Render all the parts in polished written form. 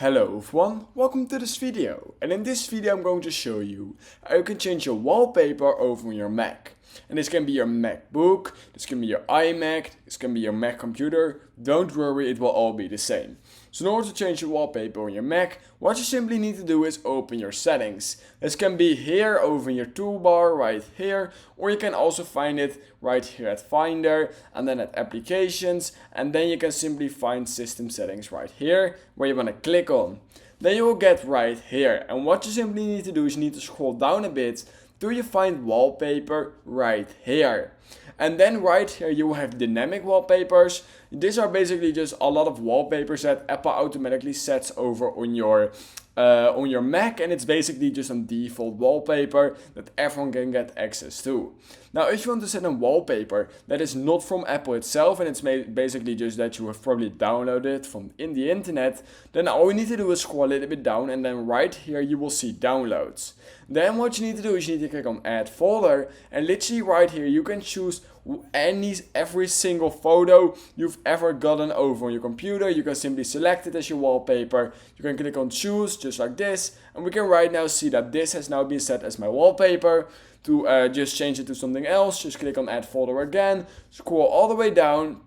Hello everyone, welcome to this video, and in this video I'm going to show you how you can change your wallpaper over on your Mac. And this can be your MacBook, this can be your iMac, this can be your Mac computer. Don't worry, it will all be the same. So in order to change your wallpaper on your Mac, what you simply need to do is open your settings. This can be here over in your toolbar right here, or you can also find it right here at Finder and then at Applications, and then you can simply find System Settings right here where you want to click on. Then you will get right here, and what you simply need to do is you need to scroll down a bit till you find Wallpaper right here. And then right here you will have dynamic wallpapers. These are basically just a lot of wallpapers that Apple automatically sets over on your Mac, and it's basically just a default wallpaper that everyone can get access to. Now if you want to set a wallpaper that is not from Apple itself, and it's basically just that you have probably downloaded it from the internet, then all you need to do is scroll a little bit down, and then right here you will see downloads. Then what you need to do is you need to click on add folder, and literally right here you can choose every single photo you've ever gotten over on your computer. You can simply select it as your wallpaper. You can click on choose just like this, and we can right now see that this has now been set as my wallpaper. To just change it to something else, just click on add folder again, scroll all the way down,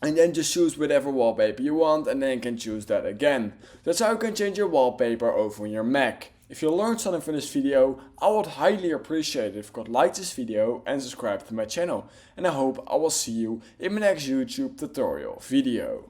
and then just choose whatever wallpaper you want, and then you can choose that again. That's how you can change your wallpaper over on your Mac. If you learned something from this video, I would highly appreciate it if you could like this video and subscribe to my channel. And I hope I will see you in my next YouTube tutorial video.